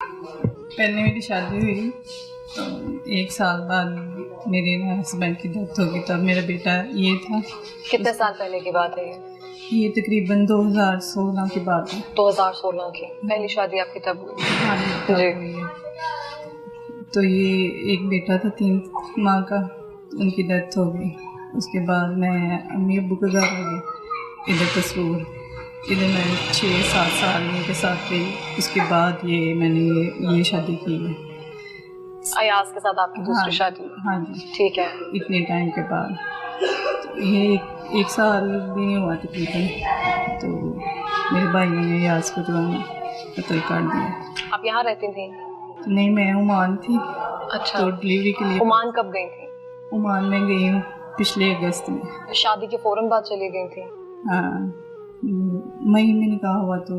پہلے میری شادی ہوئی تو 1 سال بعد میرے ہسبینڈ کی ڈیتھ ہوگی، تب میرا بیٹا یہ تھا۔ کتنے سال پہلے کی بات ہے یہ تقریباً 2016 کی بات ہے۔ 2016 کی پہلی شادی آپ کی تب ہوئی؟ ہاں جی ہوئی ہے۔ تو یہ ایک بیٹا تھا 3 ماہ کا، ان کی ڈیتھ ہو گئی۔ اس کے بعد میں امی ابو کے گھر آ گئی، ادھر تصور، ادھر میں 6-7 سال ان کے ساتھ رہی۔ اس کے بعد میں نے یہ شادی کی ہے ایاز کے ساتھ آپ کی دوسری شادی؟ ہاں جی، ٹھیک ہے۔ اتنے ٹائم کے بعد تو یہ 1 سال بھی نہیں ہوا تقریباً، تو میرے بھائیوں نے ایاز کو جو ہے قتل کر دیا۔ آپ یہاں رہتی تھیں؟ نہیں، میں عمان تھی۔ اچھا، تو ڈلیوری کے لیے عمان کب گئی تھی؟ عمان میں گئی ہوں پچھلے اگست میں۔ شادی کے فوراً بعد چلی گئی تھی؟ ہاں، مئی میں نکاح ہوا تو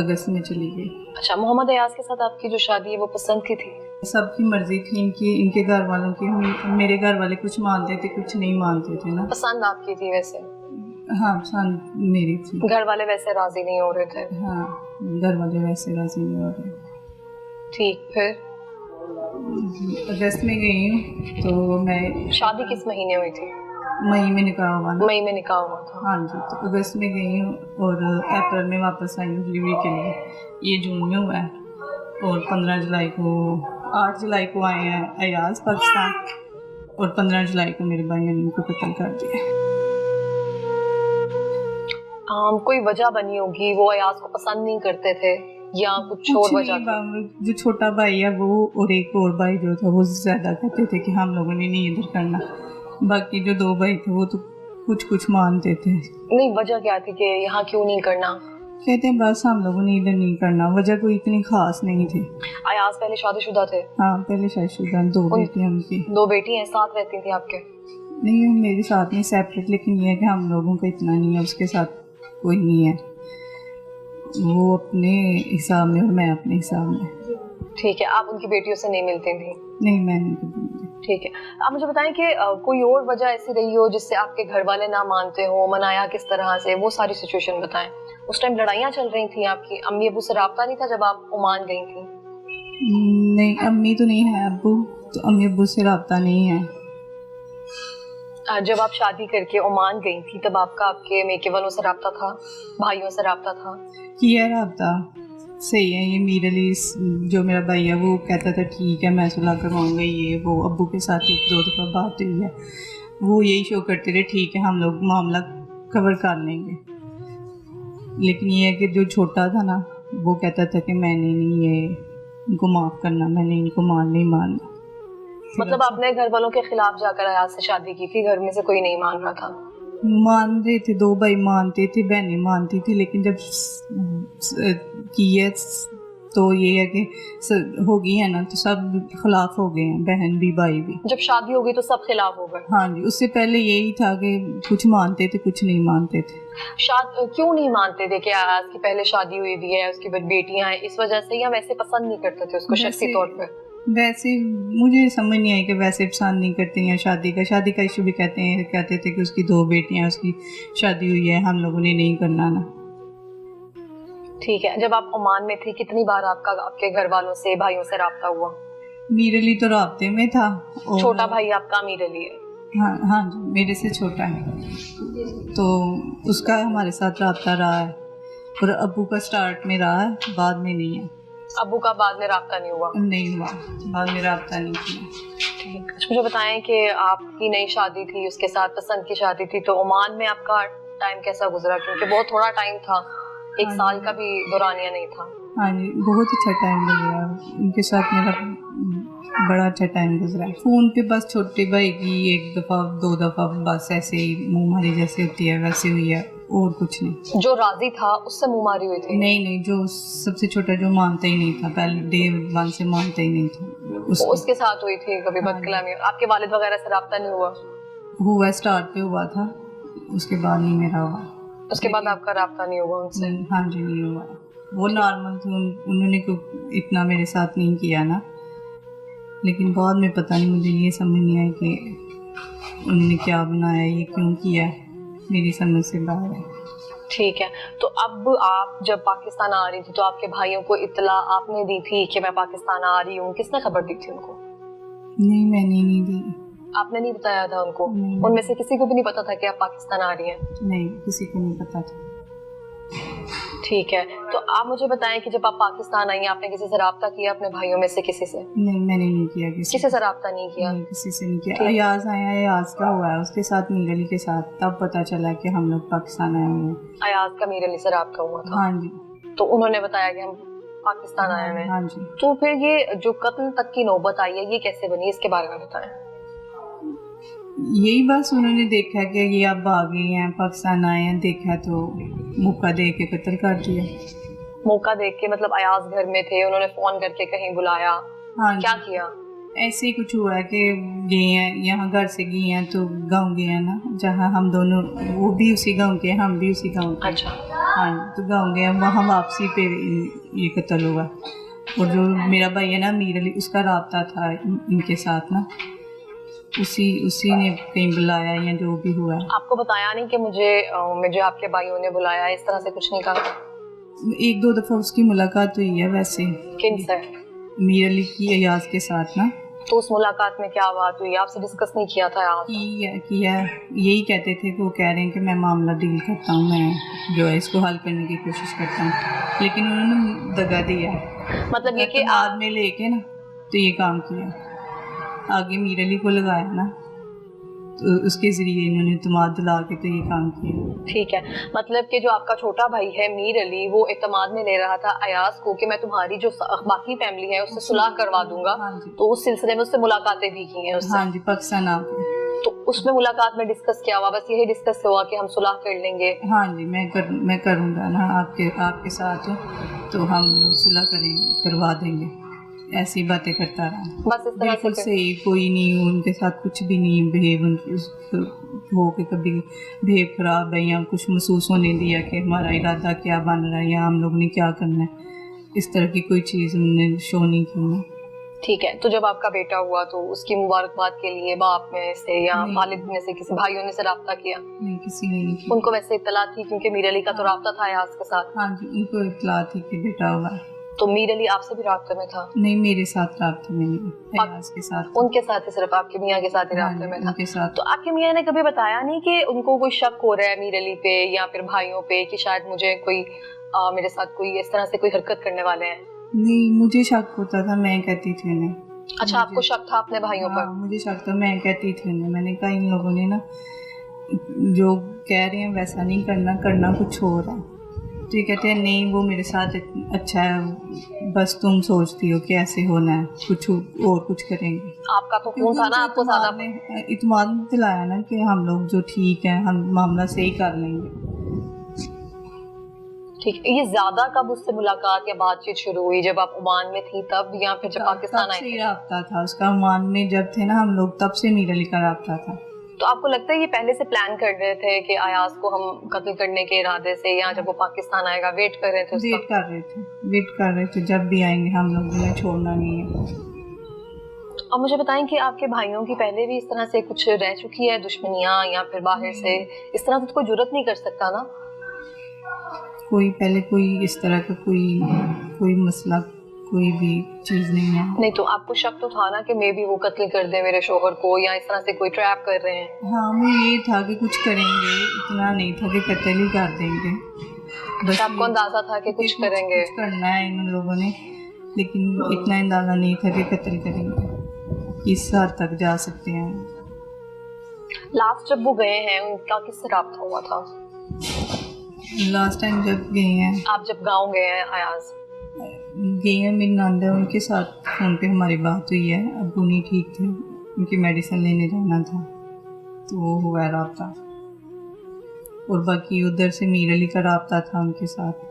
اگست میں چلی گئی۔ اچھا، محمد ایاز کے ساتھ آپ کی جو شادی ہے وہ پسند کی تھی؟ سب کی مرضی تھی، ان کے گھر والوں کی۔ میرے گھر والے کچھ مانتے تھے، کچھ نہیں مانتے تھے نا۔ پسند آپ کی تھی ویسے؟ ہاں، پسند میری تھی۔ گھر والے ویسے راضی نہیں ہو رہے تھے؟ ہاں، گھر والے ویسے راضی نہیں ہو رہے۔ ٹھیک، پھر اگست میں گئی ہوں تو میں۔ شادی کس مہینے ہوئی تھی؟ مئی میں نکاح ہوا نا۔ مئی میں نکاح ہوا تھا؟ ہاں جی، تو اگست میں گئی ہوں اور اپریل میں واپس آئی ہوں ڈلیوری کے لیے۔ یہ جون میں ہوا ہے اور 15 جولائی کو 8 جولائی کو آئے ہیں ایاز پاکستان، اور 15 جولائی کو میرے بھائی نے ان کو قتل کر دیا۔ کوئی وجہ بنی ہوگی، وہ ایاز کو پسند نہیں کرتے تھے یا کچھ اور وجہ تھی؟ جو چھوٹا بھائی ہے وہ، اور ایک اور بھائی جو تھا وہ زیادہ کہتے تھے کہ ہم لوگوں نے نہیں ادھر کرنا۔ باقی جو 2 بھائی تھے وہ تو کچھ مانتے تھے۔ نہیں، وجہ کیا تھی کہ یہاں کیوں نہیں کرنا؟ کہتے ہیں بس ہم لوگوں نے ادھر نہیں کرنا، وجہ کوئی اتنی خاص نہیں تھی۔ ایاز پہلے شادی شدہ تھے؟ ہاں، پہلے شادی شدہ، 2 بیٹیاں ان کی۔ 2 بیٹی ہیں، ساتھ رہتی تھیں آپ کے؟ نہیں، میرے ساتھ نہیں، سیپریٹ، لیکن یہ ہے کہ ہم لوگوں کا اتنا نہیں ہے، اس کے ساتھ کوئی نہیں ہے، وہ اپنے حساب میں اور میں اپنے حساب میں۔ ٹھیک ہے، آپ ان کی بیٹیوں سے نہیں ملتی تھیں؟ نہیں، میں نہیں۔ ٹھیک ہے، آپ مجھے بتائیں کہ کوئی اور وجہ ایسی رہی ہو جس سے آپ کے گھر والے نہ مانتے ہوں، منایا کس طرح سے، وہ ساری سچویشن بتائیں۔ اس ٹائم لڑائیاں چل رہی تھیں، آپ کی امی ابو سے رابطہ نہیں تھا جب آپ عمان گئی تھیں؟ نہیں، امی تو نہیں ہے، ابو تو، امی ابو سے رابطہ نہیں ہے۔ جب آپ شادی کر کے عمان گئی تھی تب آپ کا آپ کے میکے والوں سے رابطہ تھا، بھائیوں سے رابطہ تھا؟ کیا رابطہ، صحیح ہے۔ یہ میر علی جو میرا بھائی ہے وہ کہتا تھا ٹھیک ہے میں صلح کرواؤں گا، یہ وہ ابو کے ساتھ 1-2 دفعہ بات ہوئی ہے، وہ یہی شو کرتے تھے ٹھیک ہے ہم لوگ معاملہ کور کر لیں گے۔ لیکن یہ ہے کہ جو چھوٹا تھا نا وہ کہتا تھا کہ میں نے نہیں یہ ان کو معاف کرنا، میں نے ان کو نہیں ماننا۔ مطلب آپ نے گھر والوں کے خلاف جا کر ایاز سے شادی کی تھی، گھر میں سے کوئی نہیں مان رہا تھا؟ مان رہے تھے، 2 بھائی مانتے تھے، بہنیں مانتی تھی، لیکن جب کی ہے تو یہ ہے کہ ہو گئی ہے نا تو سب خلاف ہو گئے ہیں، بہن بھی بھائی بھی۔ جب شادی ہو گئی تو سب خلاف ہو گئے؟ ہاں جی، اس سے پہلے یہی تھا کہ کچھ مانتے تھے کچھ نہیں مانتے تھے۔ کیوں نہیں مانتے تھے کہ ایاز کی پہلے شادی ہوئی بھی ہے، اس کی بیٹیاں ہیں، اس وجہ سے، یا ویسے پسند نہیں کرتے تھے اس کو شخصی طور پہ؟ ویسے مجھے سمجھ نہیں آئی کہ ویسے پسند نہیں کرتے ہیں شادی کا ایشو بھی کہتے تھے کہ اس کی 2 بیٹیاں، اس کی شادی ہوئی ہے، ہم لوگوں نے نہیں کرنا نا۔ ٹھیک ہے، جب آپ عمان میں تھی کتنی بار آپ کے گھر والوں سے، بھائیوں سے رابطہ ہوا؟ میر علی تو رابطے میں تھا۔ چھوٹا بھائی آپ کا امیر علی ہے؟ ہاں جی، میرے سے چھوٹا ہے، تو اس کا ہمارے ساتھ رابطہ رہا ہے، اور ابو کا سٹارٹ میں رہا ہے، بعد میں نہیں ہے۔ ابو کا بعد میں رابطہ نہیں ہوا؟ نہیں ہوا، بعد میں رابطہ نہیں کیا۔ ٹھیک، مجھے بتائیں کہ آپ کی نئی شادی تھی، اس کے ساتھ پسند کی شادی تھی، تو عمان میں آپ کا ٹائم کیسا گزرا؟ کیونکہ بہت تھوڑا ٹائم تھا، 1 سال کا بھی دورانیہ نہیں تھا۔ ہاں جی، بہت اچھا ٹائم گزرا، ان کے ساتھ میرا بڑا اچھا ٹائم گزرا۔ فون پہ بس چھوٹے بھائی کی 1 دفعہ 2 دفعہ بس ایسے ہی منہ ماری جیسے ہوتی ہے ویسے ہوئی ہے، اور کچھ نہیں۔ جو راضی تھا اس سے منہ ماری ہوئی تھی؟ نہیں، جو سب سے چھوٹا جو مانتا ہی نہیں تھا، پہلے ڈے 1 سے مانتا ہی نہیں تھا، اس کے ساتھ ہوئی تھی کبھی بد کلامی؟ آپ کے والد وغیرہ سے رابطہ نہیں ہوا؟ ہوا، اسٹارٹ پہ ہوا تھا، اس کے بعد نہیں میرا ہوا۔ اس کے بعد آپ کا رابطہ نہیں ہوا ان سے؟ ہاں جی، نہیں ہوا، وہ نارمل تھے، انہوں نے اتنا میرے ساتھ نہیں کیا نا، لیکن بعد میں پتہ نہیں، مجھے یہ سمجھ نہیں آیا کہ انہوں نے کیا بنایا، یہ کیوں کیا، میری سمجھ سے باہر ہے۔ ٹھیک ہے. تو اب آپ جب پاکستان آ رہی تھی تو آپ کے بھائیوں کو اطلاع آپ نے دی تھی کہ میں پاکستان آ رہی ہوں؟ کس نے خبر دی تھی ان کو؟ نہیں میں نے نہیں دی. آپ نے نہیں بتایا تھا ان کو؟ نہیں. ان میں سے کسی کو بھی نہیں پتا تھا کہ آپ پاکستان آ رہی ہیں؟ نہیں کسی کو نہیں پتا تھا. ٹھیک ہے. تو آپ مجھے بتائیں کہ جب آپ پاکستان آئی ہیں آپ نے کسی سے رابطہ کیا اپنے بھائیوں میں سے کسی سے؟ نہیں میں نے نہیں کیا کسی سے رابطہ نہیں کیا؟ نہیں کسی سے نہیں کیا. ایاز آیا, ایاز کا ہوا ہے اس کے ساتھ, میر علی کے ساتھ, تب پتا چلا کہ ہم لوگ پاکستان آئے ہوئے ہیں. ایاز کا میر علی سے رابطہ ہوا تھا؟ ہاں جی. تو انہوں نے بتایا کہ ہم پاکستان آئے ہوئے ہیں؟ ہاں جی. تو پھر یہ جو قتل تک کی نوبت آئی ہے یہ کیسے بنی, اس کے بارے میں بتائیں. یہی بس انہوں نے دیکھا کہ یہ اب آ گئے ہیں, پاکستان آئے ہیں, دیکھا تو موقع دے کے قتل کر دیا. موقع دیکھ کے مطلب ایاز گھر میں تھے, انہوں نے فون کر کے کہیں بلایا؟ ہاں کیا کیا؟ ایسے ہی کچھ ہوا ہے کہ گئے ہیں یہاں, گھر سے گئے ہیں تو گاؤں گئے ہیں نا, جہاں ہم دونوں, وہ بھی اسی گاؤں کے, ہم بھی اسی گاؤں کے. اچھا. ہاں تو گاؤں گئے ہیں, وہاں واپسی پہ یہ قتل ہوا. اور جو میرا بھائی ہے نا میر علی, اس کا رابطہ تھا ان کے ساتھ نا, اسی نے کہیں بلایا یا جو بھی ہوا. آپ کو بتایا نہیں کہ مجھے آپ کے بھائیوں نے بلایا, اس طرح سے کچھ نہیں کہا؟ ایک دو دفعہ اس کی ملاقات ہوئی ہے ویسے. کن سے؟ میر علی کی ایاز کے ساتھ نا. تو اس ملاقات میں کیا بات ہوئی, آپ سے ڈسکس نہیں کیا تھا ایاز؟ کیا یہی کہتے تھے کہ وہ کہہ رہے ہیں کہ میں معاملہ ڈیل کرتا ہوں, میں جو ہے اس کو حل کرنے کی کوشش کرتا ہوں, لیکن انہوں نے دگا دیا. مطلب یہ کہ اعتماد میں لے کے نا تو یہ کام کیا, آگے میر علی کو لگایا نا, تو اس کے ذریعے انہوں نے اعتماد دلا کے تو یہ کام کیا. ٹھیک ہے. مطلب کہ جو آپ کا چھوٹا بھائی ہے میر علی, وہ اعتماد میں لے رہا تھا ایاز کو کہ میں تمہاری جو باقی فیملی ہے اس سے صلح کروا دوں گا. تو اس سلسلے میں اس سے ملاقاتیں بھی کی ہیں اس سے؟ ہاں جی, پاکستان آ کے. تو اس میں ملاقات میں ڈسکس کیا ہوا؟ بس یہی ڈسکس ہوا کہ ہم صلح کر لیں گے؟ ہاں جی, میں کروں گا نا آپ کے ساتھ, تو ہم صلح کروا دیں گے. ایسی باتیں کرتا رہا, بس اس طرح بالکل صحیح, کوئی نہیں ان کے ساتھ کچھ بھی نہیں بہیو ہو کے کبھی بہیو خراب ہے یا کچھ محسوس ہونے دیا کہ ہمارا ارادہ کیا بن رہا ہے یا ہم لوگ نے کیا کرنا ہے, اس طرح کی کوئی چیز انہوں نے شو نہیں کی نا. ٹھیک ہے. تو جب آپ کا بیٹا ہوا تو اس کی مبارکباد کے لیے باپ میں سے یا والد میں سے کسی بھائیوں نے سے رابطہ کیا؟ نہیں کسی نے نہیں کیا. ان کو ویسے اطلاع تھی کیونکہ میر علی کا تو رابطہ تھا ایاز کے ساتھ؟ ہاں جی, ان کو اطلاع تھی کہ بیٹا ہوا. تو میر علی آپ سے بھی رابطے میں تھا؟ نہیں میرے ساتھ رابطے میں نہیں, ایاز کے ساتھ. ان کے ساتھ صرف آپ کے میاں کے ساتھ ہی رابطے میں تھا؟ تو آپ کے میاں نے کبھی بتایا نہیں کہ ان کو کوئی شک ہو رہا ہے میر علی پہ یا پھر بھائیوں پہ کہ شاید مجھے کوئی میرے ساتھ کوئی اس طرح سے کوئی حرکت کرنے والے ہیں؟ نہیں مجھے شک ہوتا تھا, میں کہتی تھی انہیں. اچھا, آپ کو شک تھا اپنے بھائیوں پر؟ مجھے شک تھا, میں کہتی تھی انہیں, میں نے کہا ان لوگوں نے نا جو کہہ رہے ہیں ویسا نہیں کرنا کچھ اور ہے. تو یہ کہتے ہیں نہیں وہ میرے ساتھ اچھا ہے, بس تم سوچتی ہو کہ ایسے ہونا ہے, کچھ اور کچھ کریں گے. آپ کا تو خون تھا نا, آپ کو زیادہ اعتماد دلایا نا کہ ہم لوگ جو ٹھیک ہے, ہم معاملہ صحیح کر لیں گے. ٹھیک. یہ زیادہ کب اس سے ملاقات یا بات چیت شروع ہوئی, جب آپ عمان میں تھی تب یا پھر جب پاکستان آئے؟ تب سے رابطہ تھا اس کا, عمان میں جب تھے نا ہم لوگ تب سے میر علی کا رابطہ تھا. تو آپ کو لگتا ہے یہ پہلے سے پلان کر رہے تھے کہ ایاز کو ہم قتل کرنے کے ارادے سے, یا جب وہ پاکستان آئے گا ویٹ کر رہے تھے؟ ویٹ کر رہے تھے جب بھی آئیں گے ہم لوگ انہیں چھوڑنا نہیں ہے. اب مجھے بتائیں کہ آپ کے بھائیوں کی پہلے بھی اس طرح سے کچھ رہ چکی ہے دشمنیاں, یا پھر باہر سے اس طرح سے کوئی جرات نہیں کر سکتا نا کوئی, پہلے کوئی اس طرح کا کوئی مسئلہ کوئی بھی چیز نہیں ہے. نہیں تو آپ کو شک تو تھا نا کہ میں بھی وہ قتل کر دیں میرے شوہر کو, یا اس طرح سے کوئی ٹریپ کر رہے ہیں؟ ہاں وہ یہ تھا کہ کچھ کریں گے, اتنا نہیں تھا کہ قتل ہی کر دیں گے. بس آپ کو اندازہ تھا کہ کچھ کریں گے, کچھ کرنا ہے ان لوگوں نے, لیکن اتنا اندازہ نہیں تھا کہ قتل کریں گے, کس حد تک جا سکتے ہیں. لاسٹ جب وہ گئے ہیں ان کا کس سے رابطہ ہوا تھا؟ لاسٹ ٹائم جب گئے ہیں, آپ جب گاؤں گئے ہیں ایاز گئے ہیں, میری ناند ہے ان کے ساتھ فون پہ ہماری بات ہوئی ہے. ابو نہیں ٹھیک تھے, ان کی میڈیسن لینے جانا تھا, تو وہ ہوا ہے رابطہ. اور باقی ادھر سے میر علی کا رابطہ تھا ان کے ساتھ.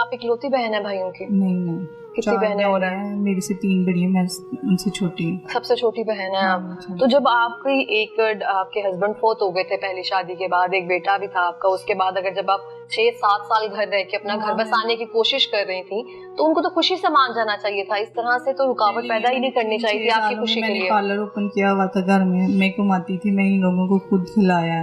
آپ اکلوتی بہن ہے بھائیوں کی؟ نہیں, کتنی بہنیں ہو رہے ہیں؟ میرے سے 3 بڑی ہیں, میں ان سے چھوٹی ہوں. سب سے چھوٹی بہن ہے آپ. تو جب آپ کے ہسبینڈ فوت ہو گئے تھے پہلی شادی کے بعد, ایک بیٹا بھی تھا آپ کا, اس کے بعد اگر جب آپ 6-7 سال گھر رہ کے اپنا گھر بسانے کی کوشش کر رہی تھی تو ان کو تو خوشی سے مان جانا چاہیے تھا, اس طرح سے تو رکاوٹ پیدا ہی نہیں کرنی چاہیے تھی آپ کی خوشی کے لیے. میں نے پارلر اوپن کیا ہوا تھا گھر میں کماتی تھی, میں ان لوگوں کو خود کھلایا,